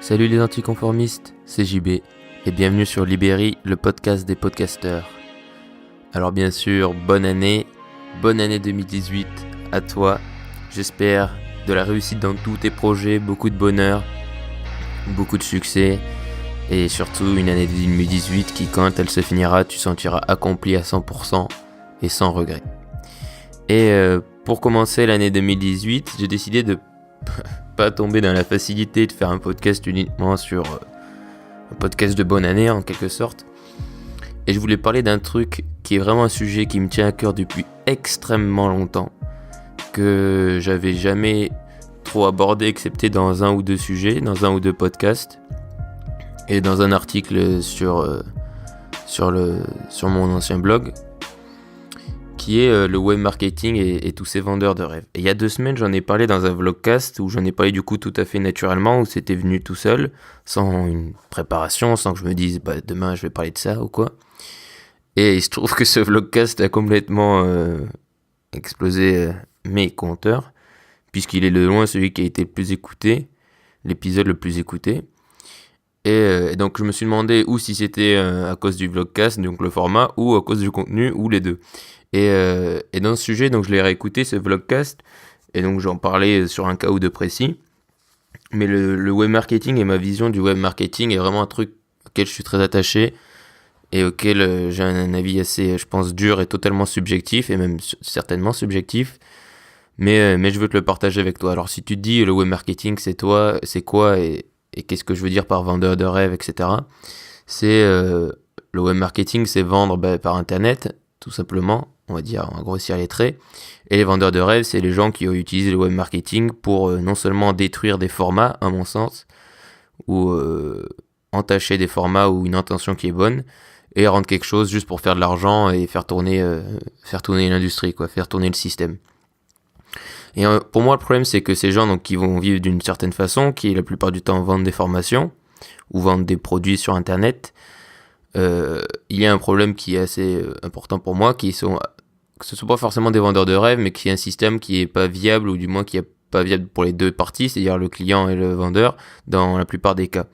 Salut les anticonformistes, c'est JB et bienvenue sur Libéry, le podcast des podcasteurs. Alors bien sûr, bonne année 2018 à toi. J'espère de la réussite dans tous tes projets, beaucoup de bonheur, beaucoup de succès et surtout une année 2018 qui, quand elle se finira, tu sentiras accompli à 100% et sans regret. Et pour commencer l'année 2018, j'ai décidé de pas tomber dans la facilité de faire un podcast uniquement sur un podcast de bonne année en quelque sorte. Et je voulais parler d'un truc qui est vraiment un sujet qui me tient à cœur depuis extrêmement longtemps, que j'avais jamais trop abordé excepté dans un ou deux sujets, dans un ou deux podcasts et dans un article sur mon ancien blog, qui est le web marketing et tous ces vendeurs de rêves. Et il y a 2 semaines, j'en ai parlé dans un vlogcast où j'en ai parlé du coup tout à fait naturellement, où c'était venu tout seul, sans une préparation, sans que je me dise demain je vais parler de ça ou quoi. Et il se trouve que ce vlogcast a complètement explosé mes compteurs, puisqu'il est de loin celui qui a été le plus écouté, l'épisode le plus écouté. Et donc je me suis demandé ou si c'était à cause du vlogcast, donc le format, ou à cause du contenu, ou les deux. Et dans ce sujet, donc je l'ai réécouté ce vlogcast, et donc j'en parlais sur un cas ou deux précis. Mais le web marketing et ma vision du web marketing est vraiment un truc auquel je suis très attaché, et auquel j'ai un avis assez, je pense, dur et totalement subjectif, et même certainement subjectif. Mais je veux te le partager avec toi. Alors si tu te dis le web marketing c'est quoi et qu'est-ce que je veux dire par vendeur de rêve, etc. C'est le web marketing, c'est vendre par internet, tout simplement, on va dire en grossir les traits. Et les vendeurs de rêve, c'est les gens qui ont utilisé le web marketing pour non seulement détruire des formats, à mon sens, ou entacher des formats ou une intention qui est bonne, et rendre quelque chose juste pour faire de l'argent et faire tourner l'industrie, faire tourner le système. Et pour moi, le problème, c'est que ces gens donc, qui vont vivre d'une certaine façon, qui la plupart du temps vendent des formations ou vendent des produits sur Internet, il y a un problème qui est assez important pour moi, que ce ne sont pas forcément des vendeurs de rêve, mais qui est un système qui n'est pas viable, ou du moins qui n'est pas viable pour les deux parties, c'est-à-dire le client et le vendeur, dans la plupart des cas.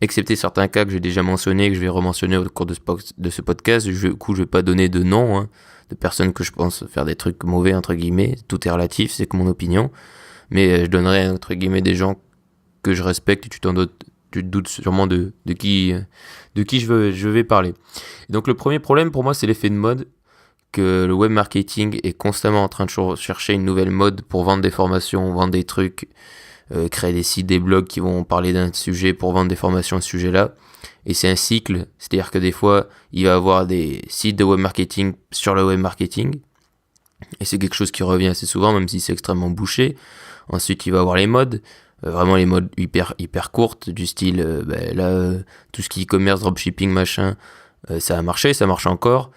Excepté certains cas que j'ai déjà mentionnés, que je vais rementionner au cours de ce podcast. Je vais pas donner de nom, de personnes que je pense faire des trucs mauvais, entre guillemets. Tout est relatif, c'est que mon opinion. Mais je donnerai, entre guillemets, des gens que je respecte, et tu te doutes sûrement de qui je vais parler. Et donc le premier problème pour moi, c'est l'effet de mode, que le web marketing est constamment en train de chercher une nouvelle mode pour vendre des formations, vendre des trucs, créer des sites, des blogs qui vont parler d'un sujet pour vendre des formations à ce sujet-là. Et c'est un cycle, c'est-à-dire que des fois, il va y avoir des sites de web marketing sur le web marketing, et c'est quelque chose qui revient assez souvent, même si c'est extrêmement bouché. Ensuite, il va y avoir les modes, vraiment les modes hyper courtes, du style, tout ce qui est e-commerce, dropshipping, machin, ça a marché, ça marche encore,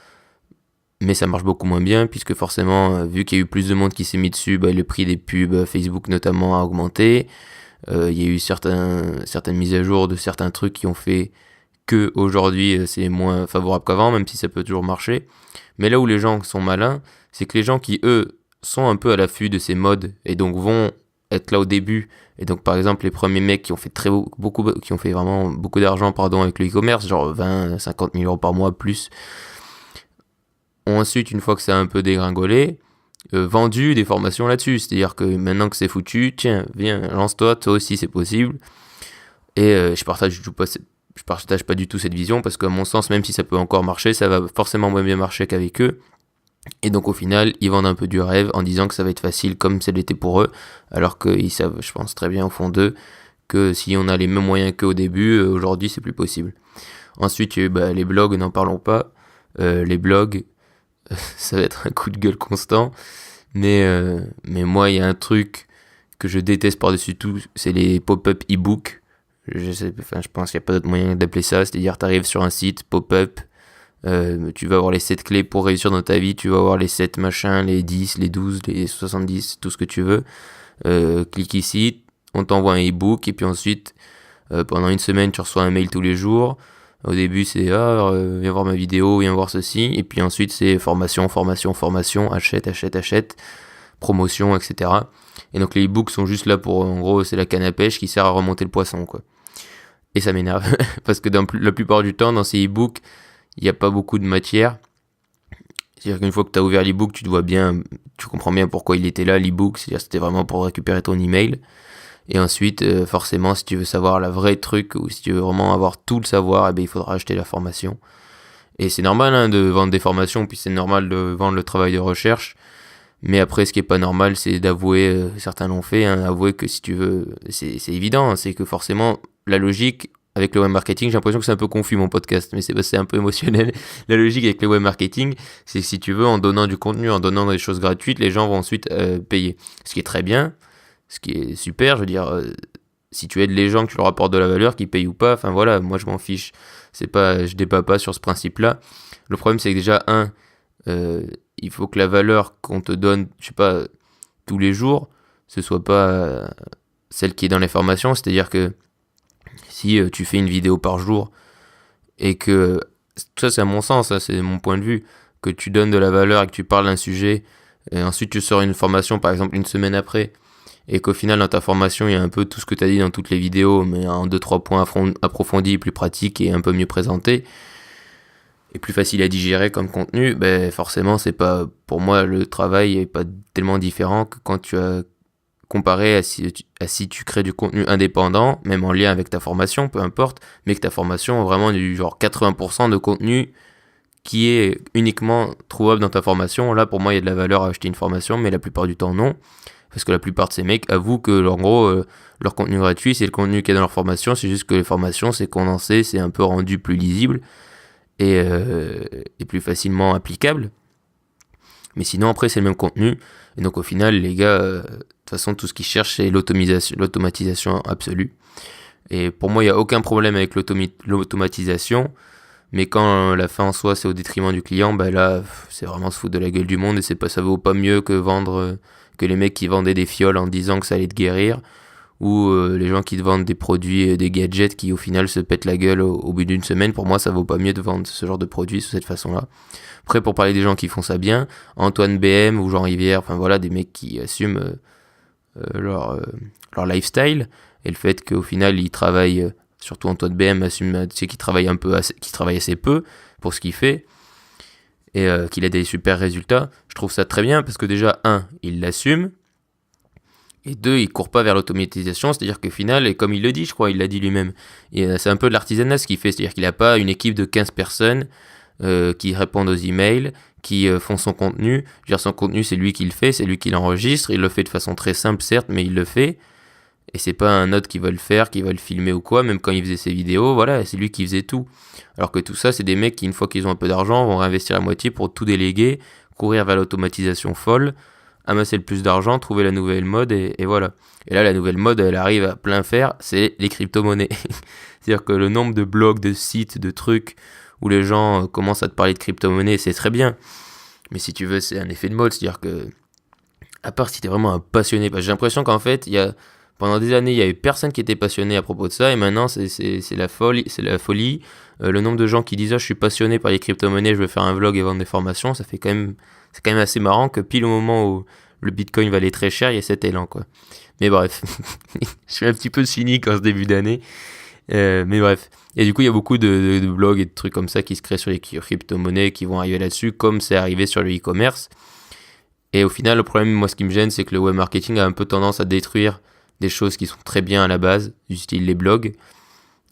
mais ça marche beaucoup moins bien, puisque forcément, vu qu'il y a eu plus de monde qui s'est mis dessus, le prix des pubs, Facebook notamment, a augmenté. Il y a eu certaines mises à jour de certains trucs qui ont fait que aujourd'hui c'est moins favorable qu'avant, même si ça peut toujours marcher. Mais là où les gens sont malins, c'est que les gens qui, eux, sont un peu à l'affût de ces modes, et donc vont être là au début, et donc par exemple les premiers mecs qui ont fait vraiment beaucoup d'argent avec le e-commerce, genre 20-50 000 euros par mois plus, ont ensuite, une fois que ça a un peu dégringolé, vendu des formations là-dessus. C'est-à-dire que maintenant que c'est foutu, tiens, viens, lance-toi, toi aussi c'est possible. Et je partage pas du tout cette vision, parce qu'à mon sens, même si ça peut encore marcher, ça va forcément moins bien marcher qu'avec eux. Et donc au final, ils vendent un peu du rêve en disant que ça va être facile comme ça l'était pour eux, alors qu'ils savent, je pense très bien au fond d'eux, que si on a les mêmes moyens qu'au début, aujourd'hui c'est plus possible. Ensuite, les blogs, n'en parlons pas. Les blogs, ça va être un coup de gueule constant, mais moi il y a un truc que je déteste par-dessus tout, c'est les pop-up e-book. Je pense qu'il n'y a pas d'autre moyen d'appeler ça, c'est-à-dire t'arrives sur un site pop-up, tu vas avoir les 7 clés pour réussir dans ta vie, tu vas avoir les 7 machins, les 10, les 12, les 70, tout ce que tu veux, clique ici, on t'envoie un e-book, et puis ensuite pendant une semaine tu reçois un mail tous les jours. Au début, c'est viens voir ma vidéo, viens voir ceci. Et puis ensuite, c'est formation, achète, promotion, etc. Et donc les e-books sont juste là pour, en gros, c'est la canne à pêche qui sert à remonter le poisson, quoi. Et ça m'énerve, parce que la plupart du temps, dans ces e-books, il n'y a pas beaucoup de matière. C'est-à-dire qu'une fois que tu as ouvert l'e-book, tu comprends bien pourquoi il était là, l'e-book. C'est-à-dire que c'était vraiment pour récupérer ton email. Et ensuite, forcément, si tu veux savoir la vraie truc, ou si tu veux vraiment avoir tout le savoir, eh bien, il faudra acheter la formation. Et c'est normal de vendre des formations, puis c'est normal de vendre le travail de recherche. Mais après, ce qui est pas normal, c'est d'avouer, certains l'ont fait, avouer que si tu veux, c'est évident, c'est que forcément, la logique avec le web marketing, j'ai l'impression que c'est un peu confus mon podcast, mais c'est parce que c'est un peu émotionnel. La logique avec le web marketing, c'est que si tu veux, en donnant du contenu, en donnant des choses gratuites, les gens vont ensuite payer. Ce qui est très bien, ce qui est super, je veux dire, si tu aides les gens, que tu leur apportes de la valeur, qu'ils payent ou pas, enfin voilà, moi je m'en fiche. Je débat pas sur ce principe-là. Le problème, c'est que déjà, euh, il faut que la valeur qu'on te donne, je sais pas, tous les jours, ce soit pas celle qui est dans les formations. C'est-à-dire que si tu fais une vidéo par jour et que, ça c'est à mon sens, ça c'est mon point de vue, que tu donnes de la valeur et que tu parles d'un sujet, et ensuite tu sors une formation par exemple une semaine après, et qu'au final dans ta formation il y a un peu tout ce que tu as dit dans toutes les vidéos, mais en 2-3 points approfondis, plus pratiques et un peu mieux présentés, et plus facile à digérer comme contenu, ben forcément c'est pas, pour moi le travail est pas tellement différent que quand tu as comparé à si tu crées du contenu indépendant, même en lien avec ta formation, peu importe, mais que ta formation a vraiment du genre 80% de contenu qui est uniquement trouvable dans ta formation. Là, pour moi, il y a de la valeur à acheter une formation, mais la plupart du temps, non. Parce que la plupart de ces mecs avouent que, en gros, leur contenu gratuit, c'est le contenu qui est dans leur formation. C'est juste que les formations, c'est condensé, c'est un peu rendu plus lisible et plus facilement applicable. Mais sinon, après, c'est le même contenu. Et donc, au final, les gars, de toute façon, tout ce qu'ils cherchent, c'est l'automatisation absolue. Et pour moi, il n'y a aucun problème avec l'automatisation. Mais quand la fin en soi, c'est au détriment du client, bah là, c'est vraiment se foutre de la gueule du monde. Et ça vaut pas mieux que que les mecs qui vendaient des fioles en disant que ça allait te guérir. Ou les gens qui te vendent des produits, des gadgets qui au final se pètent la gueule au bout d'une semaine. Pour moi, ça vaut pas mieux de vendre ce genre de produits de cette façon-là. Après, pour parler des gens qui font ça bien, Antoine BM ou Jean Rivière, enfin voilà, des mecs qui assument leur lifestyle et le fait qu'au final ils travaillent, surtout Antoine BM assume, tu sais, qu'il travaille qu'il travaille assez peu pour ce qu'il fait et qu'il a des super résultats. Je trouve ça très bien parce que déjà, il l'assume. Et deux, il court pas vers l'automatisation, c'est-à-dire qu'au final, et comme il le dit, je crois, il l'a dit lui-même, c'est un peu de l'artisanat ce qu'il fait, c'est-à-dire qu'il n'a pas une équipe de 15 personnes qui répondent aux emails, qui font son contenu. Je veux dire, son contenu, c'est lui qui le fait, c'est lui qui l'enregistre, il le fait de façon très simple, certes, mais il le fait. Et c'est pas un autre qui va le faire, qui va le filmer ou quoi, même quand il faisait ses vidéos, voilà, c'est lui qui faisait tout. Alors que tout ça, c'est des mecs qui, une fois qu'ils ont un peu d'argent, vont réinvestir la moitié pour tout déléguer, courir vers l'automatisation folle, amasser le plus d'argent, trouver la nouvelle mode et voilà. Et là, la nouvelle mode, elle arrive à plein fer, c'est les crypto-monnaies. C'est-à-dire que le nombre de blogs, de sites, de trucs où les gens commencent à te parler de crypto-monnaies, c'est très bien. Mais si tu veux, c'est un effet de mode, c'est-à-dire que, à part si t'es vraiment un passionné, j'ai l'impression qu'en fait, pendant des années, il y avait personne qui était passionné à propos de ça, et maintenant, c'est la folie, c'est la folie. Le nombre de gens qui disent, je suis passionné par les crypto-monnaies, je veux faire un vlog et vendre des formations, c'est quand même assez marrant que pile au moment où le Bitcoin valait très cher, il y a cet élan, quoi. Mais bref, je suis un petit peu cynique en ce début d'année. Mais bref. Et du coup, il y a beaucoup de blogs et de trucs comme ça qui se créent sur les crypto-monnaies qui vont arriver là-dessus, comme c'est arrivé sur le e-commerce. Et au final, le problème, moi, ce qui me gêne, c'est que le web marketing a un peu tendance à détruire des choses qui sont très bien à la base, du style les blogs.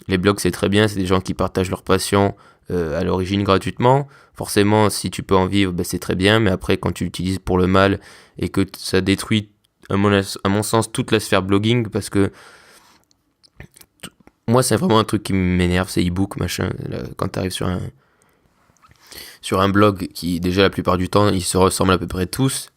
Les blogs, c'est très bien, c'est des gens qui partagent leur passion à l'origine gratuitement. Forcément, si tu peux en vivre, c'est très bien, mais après, quand tu l'utilises pour le mal et que ça détruit, à mon sens, toute la sphère blogging, parce que moi, c'est vraiment un truc qui m'énerve, c'est e-book, machin. Là, quand tu arrives sur un blog qui, déjà, la plupart du temps, ils se ressemblent à peu près tous,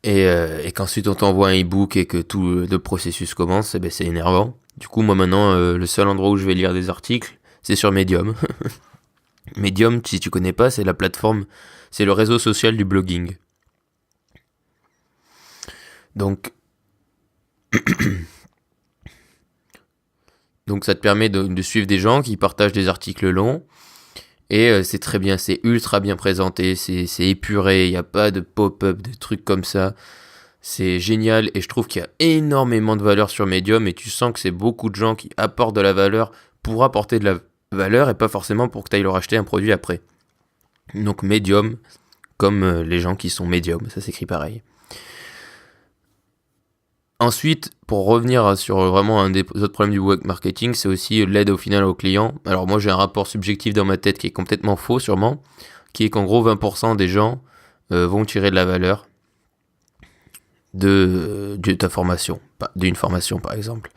et qu'ensuite on t'envoie un e-book et que tout le processus commence, c'est énervant. Du coup, moi, maintenant, le seul endroit où je vais lire des articles, c'est sur Medium. Medium, si tu connais pas, c'est la plateforme, c'est le réseau social du blogging. Donc, ça te permet de suivre des gens qui partagent des articles longs. Et c'est très bien, c'est ultra bien présenté, c'est épuré, il n'y a pas de pop-up, de trucs comme ça. C'est génial et je trouve qu'il y a énormément de valeur sur Medium et tu sens que c'est beaucoup de gens qui apportent de la valeur pour apporter de la valeur et pas forcément pour que tu ailles leur acheter un produit après. Donc Medium, comme les gens qui sont médiums, ça s'écrit pareil. Ensuite, pour revenir sur vraiment un des autres problèmes du web marketing, c'est aussi l'aide au final au client. Alors moi j'ai un rapport subjectif dans ma tête qui est complètement faux sûrement, qui est qu'en gros 20% des gens vont tirer de la valeur de ta formation, d'une formation par exemple.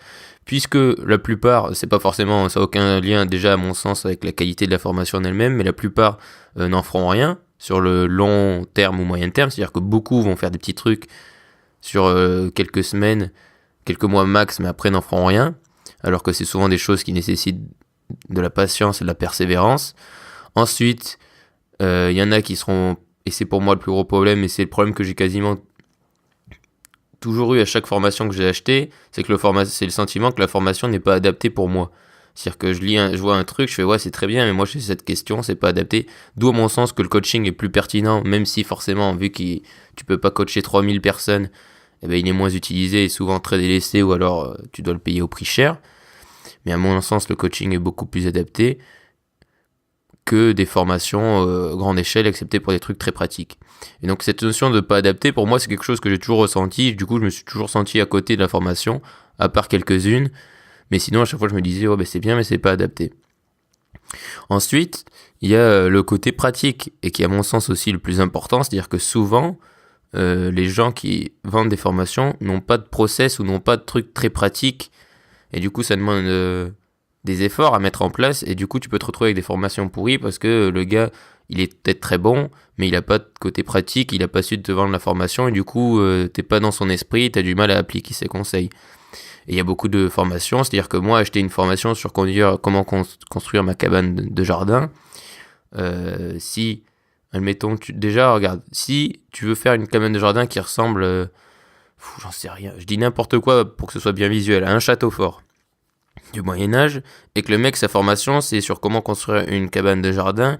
Puisque la plupart, c'est pas forcément, ça n'a aucun lien déjà à mon sens avec la qualité de la formation en elle-même, mais la plupart n'en feront rien sur le long terme ou moyen terme, c'est-à-dire que beaucoup vont faire des petits trucs sur quelques semaines, quelques mois max, mais après n'en feront rien, alors que c'est souvent des choses qui nécessitent de la patience et de la persévérance. Ensuite, il y en a qui seront, et c'est pour moi le plus gros problème, et c'est le problème que j'ai quasiment toujours eu à chaque formation que j'ai achetée, c'est que c'est le sentiment que la formation n'est pas adaptée pour moi. C'est-à-dire que je vois un truc, je fais ouais c'est très bien, mais moi j'ai cette question, c'est pas adapté. D'où à mon sens que le coaching est plus pertinent, même si forcément vu que tu peux pas coacher 3000 personnes, eh ben, il est moins utilisé et souvent très délaissé ou alors tu dois le payer au prix cher. Mais à mon sens le coaching est beaucoup plus adapté que des formations grande échelle, excepté pour des trucs très pratiques. Et donc cette notion de pas adapter, pour moi c'est quelque chose que j'ai toujours ressenti, du coup je me suis toujours senti à côté de la formation, à part quelques-unes, mais sinon à chaque fois je me disais oh ben c'est bien mais c'est pas adapté. Ensuite, il y a le côté pratique, et qui est à mon sens aussi le plus important, c'est-à-dire que souvent, les gens qui vendent des formations n'ont pas de process ou n'ont pas de trucs très pratiques, et du coup ça demande des efforts à mettre en place, et du coup tu peux te retrouver avec des formations pourries parce que le gars il est peut-être très bon mais il a pas de côté pratique, il a pas su te vendre la formation et du coup t'es pas dans son esprit, t'as du mal à appliquer ses conseils. Et il y a beaucoup de formations, c'est à dire que moi acheter une formation sur comment construire ma cabane de jardin, si admettons déjà regarde, si tu veux faire une cabane de jardin qui ressemble j'en sais rien, je dis n'importe quoi pour que ce soit bien visuel, à un château fort du Moyen-Âge, et que le mec, sa formation, c'est sur comment construire une cabane de jardin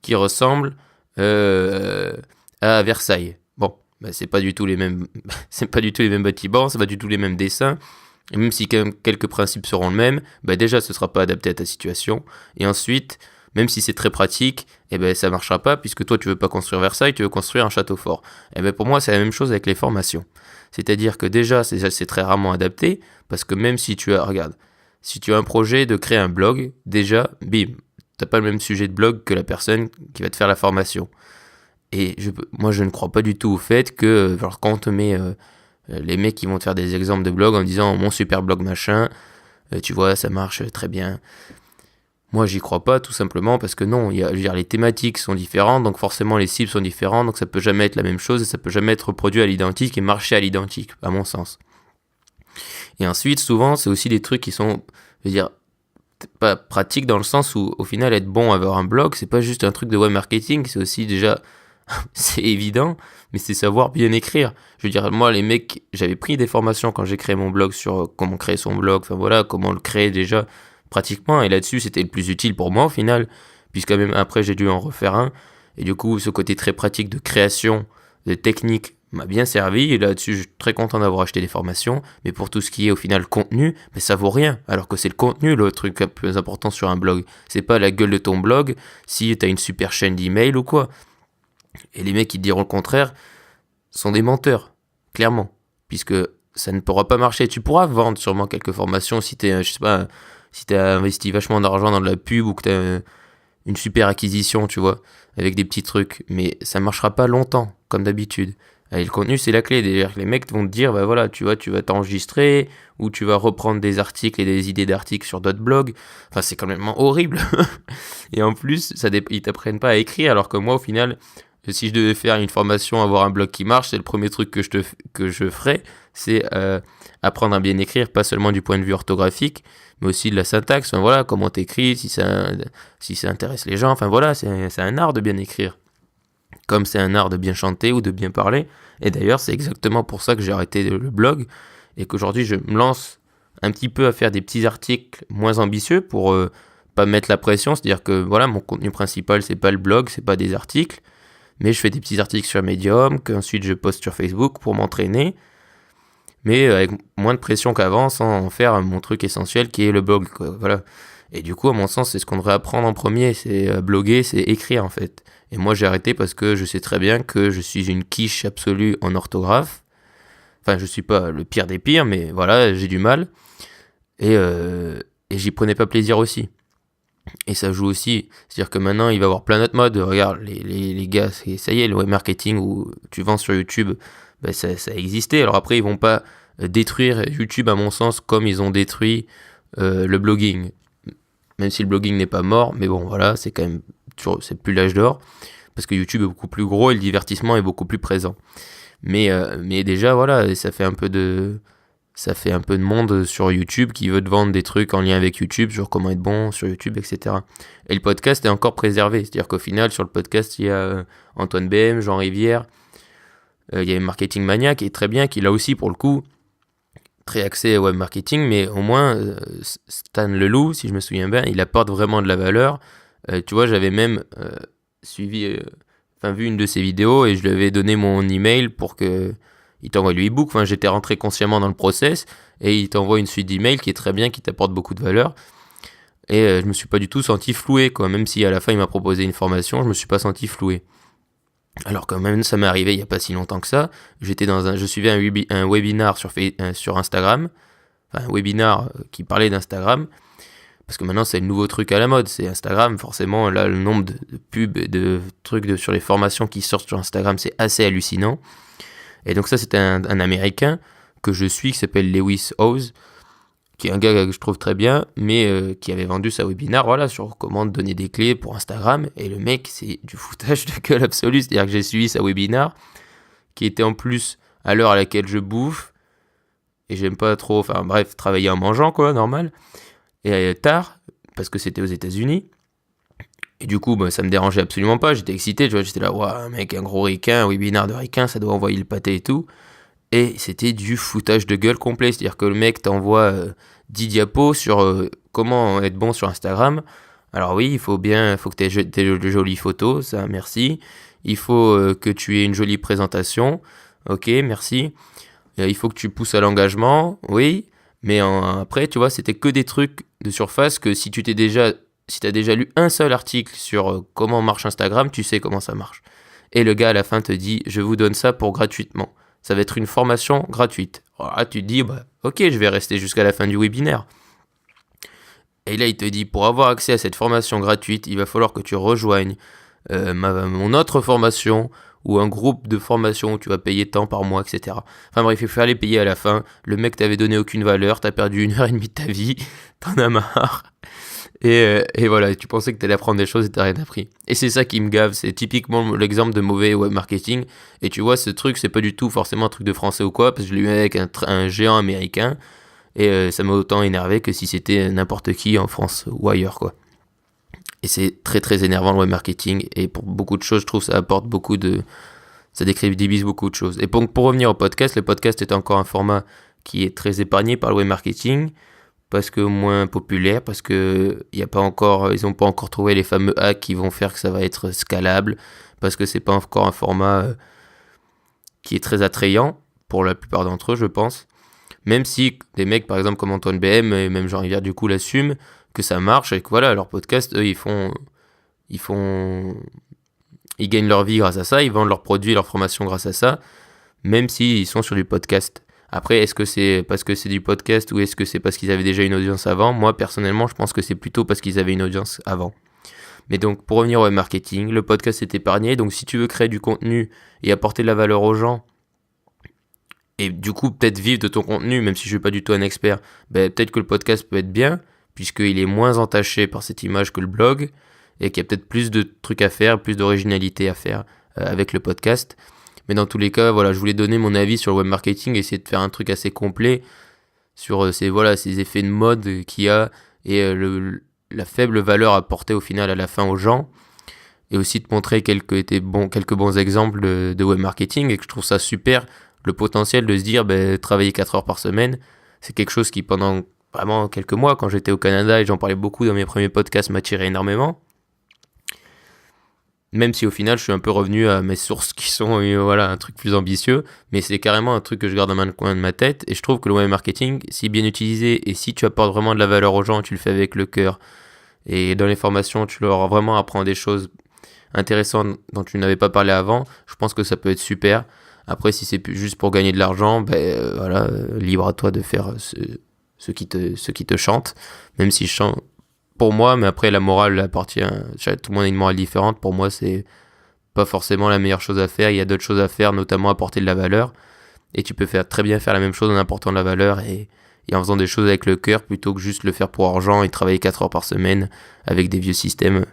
qui ressemble à Versailles. Bon, bah, c'est pas du tout les mêmes, c'est pas du tout les mêmes bâtiments, c'est pas du tout les mêmes dessins, et même si quand même quelques principes seront les mêmes, bah déjà ce sera pas adapté à ta situation, et ensuite, même si c'est très pratique, eh ben ça marchera pas puisque toi tu veux pas construire Versailles, tu veux construire un château fort. Et ben pour moi c'est la même chose avec les formations. C'est-à-dire que déjà c'est très rarement adapté parce que même si si tu as un projet de créer un blog, déjà, bim, t'as pas le même sujet de blog que la personne qui va te faire la formation. Et moi, je ne crois pas du tout au fait que, genre, quand on te met les mecs qui vont te faire des exemples de blog en disant mon super blog machin, tu vois, ça marche très bien. Moi, j'y crois pas, tout simplement parce que non, je veux dire, les thématiques sont différentes, donc forcément les cibles sont différentes, donc ça peut jamais être la même chose et ça peut jamais être reproduit à l'identique et marcher à l'identique, à mon sens. Et ensuite, souvent, c'est aussi des trucs qui sont, je veux dire, pas pratiques dans le sens où, au final, être bon à avoir un blog, c'est pas juste un truc de web marketing, c'est aussi déjà, c'est évident, mais c'est savoir bien écrire. Je veux dire, moi, les mecs, j'avais pris des formations quand j'ai créé mon blog sur comment créer son blog, enfin voilà, comment le créer déjà, pratiquement, et là-dessus, c'était le plus utile pour moi, au final, puisque même après, j'ai dû en refaire un, et du coup, ce côté très pratique de création, de technique, m'a bien servi, et là-dessus je suis très content d'avoir acheté des formations, mais pour tout ce qui est au final contenu, mais ça vaut rien, alors que c'est le contenu le truc le plus important sur un blog, c'est pas la gueule de ton blog, si t'as une super chaîne d'email ou quoi. Et les mecs qui te diront le contraire sont des menteurs, clairement, puisque ça ne pourra pas marcher. Tu pourras vendre sûrement quelques formations si je sais pas, si t'as investi vachement d'argent dans de la pub ou que t'as une super acquisition, tu vois, avec des petits trucs, mais ça marchera pas longtemps, comme d'habitude. Et le contenu, c'est la clé. D'ailleurs, les mecs vont te dire, bah voilà, tu vois, tu vas t'enregistrer, ou tu vas reprendre des articles et des idées d'articles sur d'autres blogs. Enfin, c'est quand même horrible. Et en plus, ils t'apprennent pas à écrire, alors que moi, au final, si je devais faire une formation, avoir un blog qui marche, c'est le premier truc que je ferais, c'est apprendre à bien écrire, pas seulement du point de vue orthographique, mais aussi de la syntaxe. Enfin voilà, comment t'écris, si ça intéresse les gens. Enfin voilà, c'est un art de bien écrire. Comme c'est un art de bien chanter ou de bien parler. Et d'ailleurs, c'est exactement pour ça que j'ai arrêté le blog et qu'aujourd'hui, je me lance un petit peu à faire des petits articles moins ambitieux pour pas mettre la pression. C'est-à-dire que voilà, mon contenu principal, c'est pas le blog, c'est pas des articles, mais je fais des petits articles sur Medium, qu'ensuite je poste sur Facebook pour m'entraîner, mais avec moins de pression qu'avant, sans en faire mon truc essentiel qui est le blog, quoi. Voilà. Et du coup, à mon sens, c'est ce qu'on devrait apprendre en premier, c'est bloguer, c'est écrire en fait. Et moi, j'ai arrêté parce que je sais très bien que je suis une quiche absolue en orthographe. Enfin, je suis pas le pire des pires, mais voilà, j'ai du mal. Et j'y prenais pas plaisir aussi. Et ça joue aussi. C'est-à-dire que maintenant, il va y avoir plein d'autres modes. Regarde, les gars, ça y est, le web marketing où tu vends sur YouTube, ben ça existait. Alors après, ils vont pas détruire YouTube, à mon sens, comme ils ont détruit le blogging. Même si le blogging n'est pas mort, mais bon, voilà, c'est quand même, c'est plus l'âge d'or. Parce que YouTube est beaucoup plus gros et le divertissement est beaucoup plus présent. Mais déjà, voilà, ça fait un peu de monde sur YouTube qui veut te vendre des trucs en lien avec YouTube, sur comment être bon sur YouTube, etc. Et le podcast est encore préservé. C'est-à-dire qu'au final, sur le podcast, il y a Antoine BM, Jean Rivière, il y a Marketing Mania qui est très bien, qui là aussi, pour le coup, très axé web marketing, mais au moins, Stan Leloup, si je me souviens bien, il apporte vraiment de la valeur. Tu vois, j'avais même vu une de ses vidéos et je lui avais donné mon email pour que il t'envoie le e-book. Enfin, j'étais rentré consciemment dans le process et il t'envoie une suite d'emails qui est très bien, qui t'apporte beaucoup de valeur. Et je me suis pas du tout senti floué, quoi. Même si à la fin il m'a proposé une formation, je me suis pas senti floué. Alors quand même, ça m'est arrivé il y a pas si longtemps que ça. Je suivais un webinar sur Instagram, enfin un webinar qui parlait d'Instagram. Parce que maintenant, c'est le nouveau truc à la mode, c'est Instagram. Forcément, là, le nombre de pubs et de trucs sur les formations qui sortent sur Instagram, c'est assez hallucinant. Et donc ça, c'était un Américain que je suis, qui s'appelle Lewis Howes, qui est un gars que je trouve très bien, mais qui avait vendu sa webinar, voilà, sur comment donner des clés pour Instagram. Et le mec, c'est du foutage de gueule absolu. C'est-à-dire que j'ai suivi sa webinar, qui était en plus à l'heure à laquelle je bouffe, et j'aime pas trop, enfin bref, travailler en mangeant, quoi, normal. Et tard, parce que c'était aux États-Unis. Et du coup, ça me dérangeait absolument pas. J'étais excité, tu vois, j'étais là, waouh, mec, un gros ricain, un webinaire de ricain, ça doit envoyer le pâté et tout. Et c'était du foutage de gueule complet. C'est-à-dire que le mec t'envoie 10 diapos sur comment être bon sur Instagram. Alors oui, il faut que tu aies de jolies photos, ça, merci. Il faut que tu aies une jolie présentation. Ok, merci. Il faut que tu pousses à l'engagement, oui. Mais après, tu vois, c'était que des trucs de surface que si t'as déjà lu un seul article sur comment marche Instagram, tu sais comment ça marche. Et le gars à la fin te dit, je vous donne ça pour gratuitement. Ça va être une formation gratuite. Alors là, tu te dis, ok, je vais rester jusqu'à la fin du webinaire. Et là, il te dit, pour avoir accès à cette formation gratuite, il va falloir que tu rejoignes mon autre formation ou un groupe de formation où tu vas payer tant par mois, etc. Enfin bref, il fallait payer à la fin. Le mec t'avait donné aucune valeur, t'as perdu 1h30 de ta vie, t'en as marre. Et voilà, tu pensais que t'allais apprendre des choses et t'as rien appris. Et c'est ça qui me gave, c'est typiquement l'exemple de mauvais web marketing. Et tu vois, ce truc, c'est pas du tout forcément un truc de français ou quoi, parce que je l'ai eu avec un géant américain, et ça m'a autant énervé que si c'était n'importe qui en France ou ailleurs, quoi. Et c'est très très énervant le web marketing, et pour beaucoup de choses, je trouve ça apporte ça décrédibilise beaucoup de choses. Et pour revenir au podcast, le podcast est encore un format qui est très épargné par le web marketing, parce que moins populaire, parce que ils n'ont pas encore trouvé les fameux hacks qui vont faire que ça va être scalable, parce que c'est pas encore un format qui est très attrayant pour la plupart d'entre eux, je pense. Même si des mecs, par exemple, comme Antoine BM et même Jean Rivière, du coup, l'assument, que ça marche et que voilà, leur podcast, eux, ils gagnent leur vie grâce à ça, ils vendent leurs produits, leurs formations grâce à ça, même s'ils sont sur du podcast. Après, est-ce que c'est parce que c'est du podcast ou est-ce que c'est parce qu'ils avaient déjà une audience avant ? Moi, personnellement, je pense que c'est plutôt parce qu'ils avaient une audience avant. Mais donc, pour revenir au web marketing, le podcast est épargné, donc si tu veux créer du contenu et apporter de la valeur aux gens, et du coup, peut-être vivre de ton contenu, même si je ne suis pas du tout un expert, peut-être que le podcast peut être bien, puisqu'il est moins entaché par cette image que le blog, et qu'il y a peut-être plus de trucs à faire, plus d'originalité à faire avec le podcast. Mais dans tous les cas, voilà, je voulais donner mon avis sur le web marketing, essayer de faire un truc assez complet sur ces effets de mode qu'il y a, et la faible valeur apportée au final à la fin aux gens, et aussi de montrer quelques bons exemples de web marketing, et que je trouve ça super, le potentiel de se dire, travailler 4 heures par semaine, c'est quelque chose qui pendant vraiment quelques mois, quand j'étais au Canada et j'en parlais beaucoup dans mes premiers podcasts, m'attirait énormément. Même si au final, je suis un peu revenu à mes sources qui sont voilà, un truc plus ambitieux, mais c'est carrément un truc que je garde dans le coin de ma tête. Et je trouve que le web marketing, si bien utilisé et si tu apportes vraiment de la valeur aux gens, tu le fais avec le cœur. Et dans les formations, tu leur vraiment apprends des choses intéressantes dont tu n'avais pas parlé avant. Je pense que ça peut être super. Après, si c'est juste pour gagner de l'argent, voilà, libre à toi de faire ce qui te chante. Même si je chante pour moi, mais après la morale appartient. Tout le monde a une morale différente. Pour moi, c'est pas forcément la meilleure chose à faire. Il y a d'autres choses à faire, notamment apporter de la valeur. Et tu peux très bien faire la même chose en apportant de la valeur et en faisant des choses avec le cœur plutôt que juste le faire pour argent et travailler 4 heures par semaine avec des vieux systèmes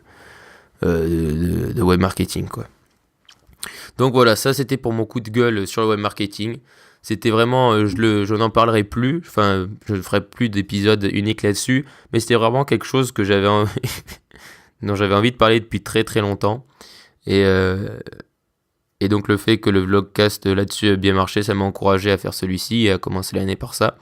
de web marketing, quoi. Donc voilà, ça c'était pour mon coup de gueule sur le web marketing. C'était vraiment, je n'en parlerai plus, enfin, je ne ferai plus d'épisodes uniques là-dessus, mais c'était vraiment quelque chose que dont j'avais envie de parler depuis très très longtemps. Et, et donc le fait que le vlogcast là-dessus a bien marché, ça m'a encouragé à faire celui-ci et à commencer l'année par ça.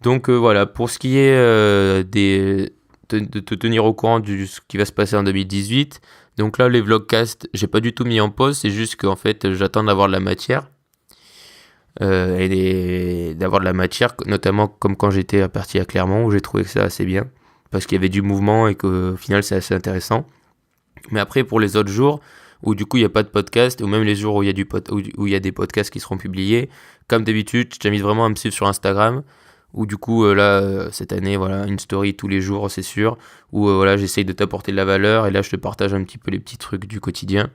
Donc voilà, pour ce qui est de te tenir au courant de ce qui va se passer en 2018, donc là les vlogcasts, j'ai pas du tout mis en pause, c'est juste qu'en fait j'attends d'avoir de la matière. Et d'avoir de la matière, notamment comme quand j'étais parti à Clermont, où j'ai trouvé que ça assez bien, parce qu'il y avait du mouvement et qu'au final c'est assez intéressant. Mais après pour les autres jours, où du coup il n'y a pas de podcast, ou même les jours où il y a où il y a des podcasts qui seront publiés, comme d'habitude, je t'invite vraiment à me suivre sur Instagram, où du coup là cette année voilà une story tous les jours c'est sûr, où voilà j'essaye de t'apporter de la valeur, et là je te partage un petit peu les petits trucs du quotidien,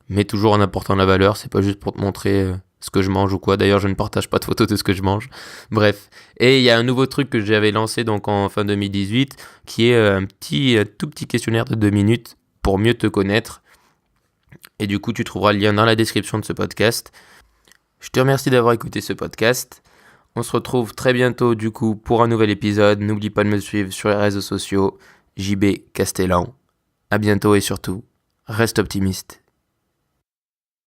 mais toujours en apportant de la valeur, c'est pas juste pour te montrer ce que je mange ou quoi. D'ailleurs, je ne partage pas de photos de ce que je mange. Bref. Et il y a un nouveau truc que j'avais lancé donc en fin 2018, qui est un tout petit questionnaire de 2 minutes pour mieux te connaître. Et du coup, tu trouveras le lien dans la description de ce podcast. Je te remercie d'avoir écouté ce podcast. On se retrouve très bientôt du coup pour un nouvel épisode. N'oublie pas de me suivre sur les réseaux sociaux. JB Castellan. À bientôt et surtout, reste optimiste.